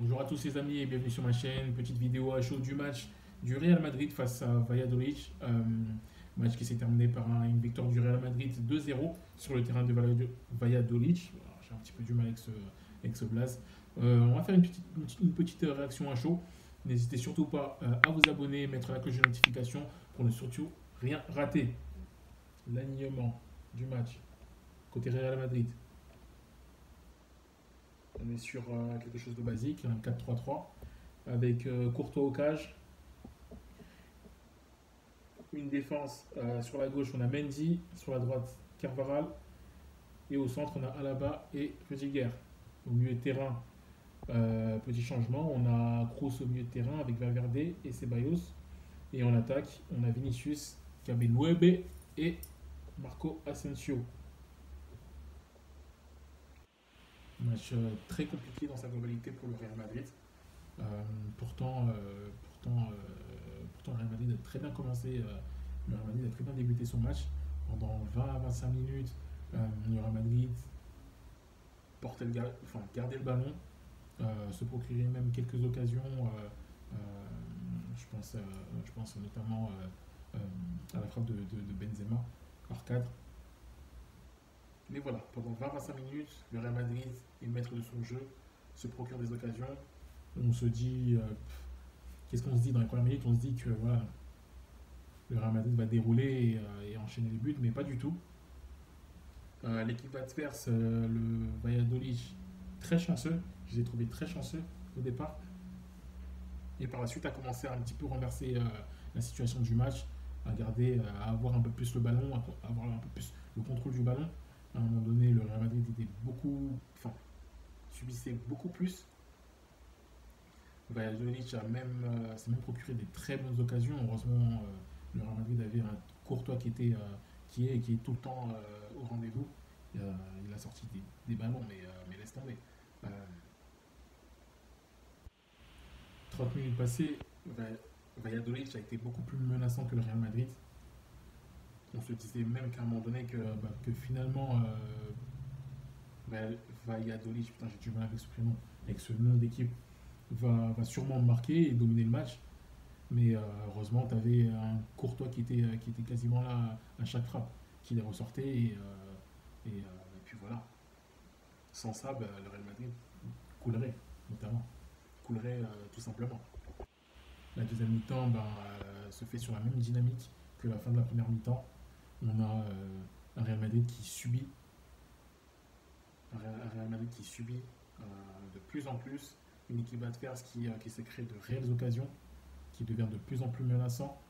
Bonjour à tous les amis et bienvenue sur ma chaîne. Petite vidéo à chaud du match du Real Madrid face à Valladolid. Match qui s'est terminé par une victoire du Real Madrid 2-0 sur le terrain de Valladolid. Voilà, j'ai un petit peu du mal avec ce blaze. On va faire une petite réaction à chaud. N'hésitez surtout pas à vous abonner, mettre la cloche de notification pour ne surtout rien rater. L'alignement du match côté Real Madrid. On est sur quelque chose de basique, un 4-3-3, avec Courtois au cage, une défense sur la gauche, on a Mendy, sur la droite Carvaral, et au centre on a Alaba et Rudiger. Au milieu de terrain, petit changement, on a Kroos au milieu de terrain avec Valverde et Ceballos, et en attaque, on a Vinicius, Cabeluebe et Marco Asensio. Match très compliqué dans sa globalité pour le Real Madrid. Euh, pourtant, le Real Madrid a très bien commencé. Le Real Madrid a très bien débuté son match. Pendant 20 à 25 minutes, le Real Madrid gardait le ballon, se procurait même quelques occasions. Je pense notamment à la frappe de Benzema, hors cadre. Mais voilà, pendant 20-25 minutes, le Real Madrid est maître de son jeu, se procure des occasions. On se dit, qu'est-ce qu'on se dit dans les premières minutes? On se dit que voilà, le Real Madrid va dérouler et enchaîner les buts, mais pas du tout. L'équipe adverse, le Valladolid, très chanceux. Je les ai trouvés très chanceux au départ. Et par la suite, a commencé à un petit peu renverser la situation du match, à garder, à avoir un peu plus le ballon, à avoir un peu plus le contrôle du ballon. À un moment donné, le Real Madrid était subissait beaucoup plus. Valladolid s'est même procuré des très bonnes occasions. Heureusement, le Real Madrid avait un Courtois qui est tout le temps au rendez-vous. Il a sorti des ballons, mais laisse tomber. Euh, 30 minutes passées, Valladolid a été beaucoup plus menaçant que le Real Madrid. On se disait même qu'à un moment donné que finalement Valladolid, putain j'ai du mal avec ce prénom, avec ce nom d'équipe, va sûrement marquer et dominer le match. Mais heureusement, tu avais un Courtois qui était quasiment là à chaque frappe, qui les ressortait. Et puis voilà. Sans ça, le Real Madrid coulerait, notamment. Coulerait tout simplement. La deuxième mi-temps se fait sur la même dynamique que la fin de la première mi-temps. On a un Real Madrid qui subit, un Real Madrid qui subit de plus en plus, une équipe adverse qui s'est créée de réelles occasions, qui devient de plus en plus menaçant.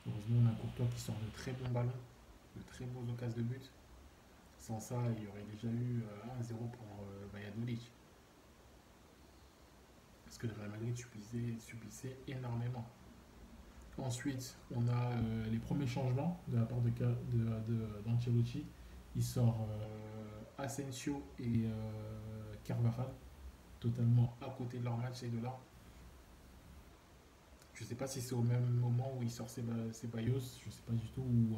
Heureusement, on a un Courtois qui sort de très bons ballons, de très beaux occasions de but. Sans ça, il y aurait déjà eu 1-0 pour Valladolid. Parce que le Real Madrid subissait énormément. Ensuite, on a les premiers changements de la part d'Ancelotti. Il sort Asensio et Carvajal, totalement à côté de leur match et de là. Je ne sais pas si c'est au même moment où il sort Ceballos, je ne sais pas du tout, ou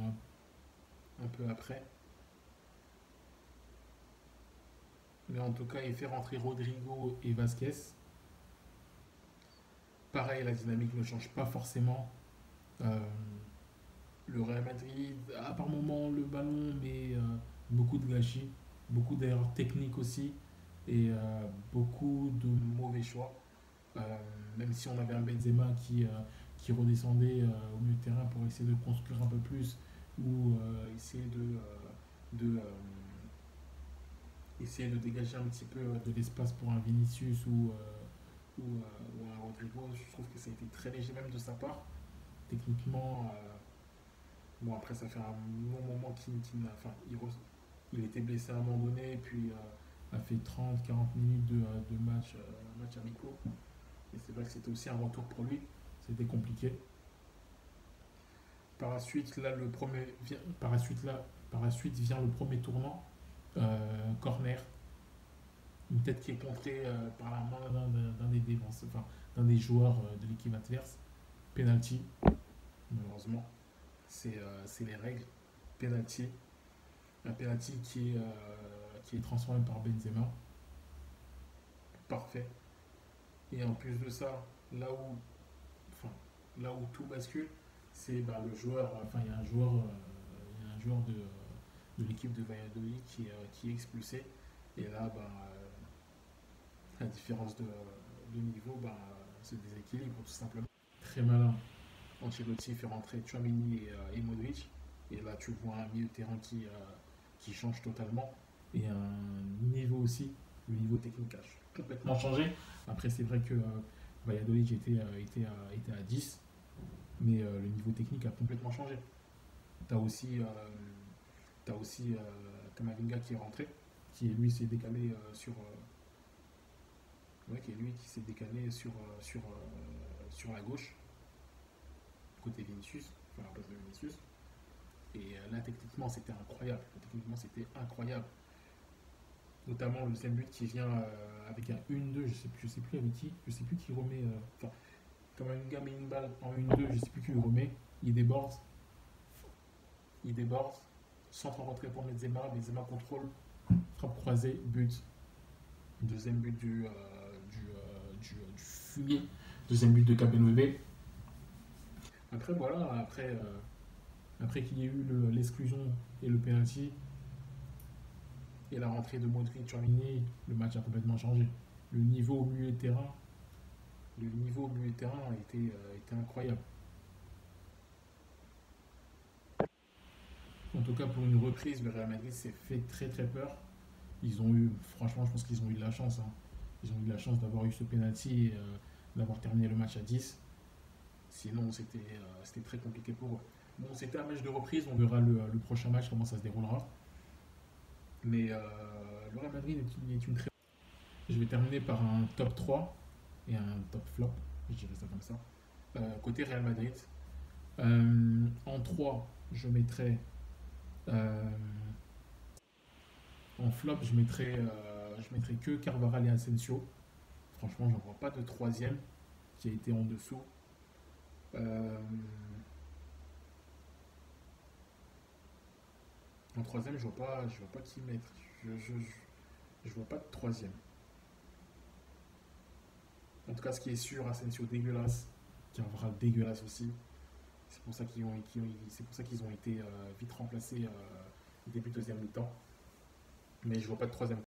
un peu après. Mais en tout cas, il fait rentrer Rodrigo et Vasquez. Pareil, la dynamique ne change pas forcément. Euh, le Real Madrid a par moment le ballon, mais beaucoup de gâchis, beaucoup d'erreurs techniques aussi, et beaucoup de mauvais choix. Euh, Même si on avait un Benzema qui redescendait au milieu de terrain pour essayer de construire un peu plus, ou de, essayer de dégager un petit peu de l'espace pour un Vinicius ou un Rodrigo, je trouve que ça a été très léger même de sa part. Techniquement, bon après ça fait un long moment il était blessé à un moment donné, et puis a fait 30-40 minutes de match amicaux. Et c'est vrai que c'était aussi un retour pour lui, c'était compliqué. Par la suite, là, par la suite vient le premier tournant, corner, une tête qui est contrée par la main d'un des défenseurs, enfin, d'un des joueurs de l'équipe adverse. Penalty, malheureusement, c'est les règles. Penalty, un penalty qui est transformé par Benzema. parfait. Et en plus de ça, enfin, là où tout bascule, c'est bah, le joueur, enfin il y a un joueur de l'équipe de Valladolid qui est expulsé. Et là, bah, la différence de niveau se déséquilibre tout simplement. Très malin. Ancelotti fait rentrer Tchouaméni et Modric. Et là, tu vois un milieu de terrain qui change totalement. Et un niveau aussi, le niveau technique a complètement changé. Après, c'est vrai que Valladolid était à 10, mais le niveau technique a complètement changé. Tu as aussi, t'as aussi Kamavinga qui est rentré, qui lui s'est décalé qui s'est décalé sur la gauche, côté Vinicius, enfin la place de Vinicius. Et là, techniquement, c'était incroyable. Techniquement, c'était incroyable. Notamment le deuxième but qui vient avec un 1-2, je sais plus avec qui, je sais plus qui remet. Enfin, comme un gars met une balle en 1-2, je sais plus qui le remet. Il déborde, centre en retrait pour Benzema contrôle, frappe croisée, but. Deuxième but du fumier, deuxième but de KPNV. Après, voilà, après qu'il y ait eu l'exclusion et le penalty et la rentrée de Modric terminée, le match a complètement changé. Le niveau au milieu de terrain, était incroyable. En tout cas, pour une reprise, le Real Madrid s'est fait très très peur. Franchement, je pense qu'ils ont eu de la chance, hein. Ils ont eu de la chance d'avoir eu ce penalty et d'avoir terminé le match à 10. Sinon, c'était très compliqué pour eux. Bon, c'était un match de reprise, on verra le prochain match, comment ça se déroulera. Mais le Real Madrid est une très... Je vais terminer par un top 3 et un top flop, je dirais ça comme ça. Côté Real Madrid, en 3, je mettrai... en flop, je mettrai que Carvajal et Asensio. Franchement, j'en vois pas de troisième qui a été en dessous. En troisième, je vois pas qui mettre. Je vois pas de troisième. En tout cas, ce qui est sûr, Asensio dégueulasse, Carvajal dégueulasse aussi. C'est pour ça qu'ils ont été vite remplacés au début de deuxième mi-temps. Mais je vois pas de troisième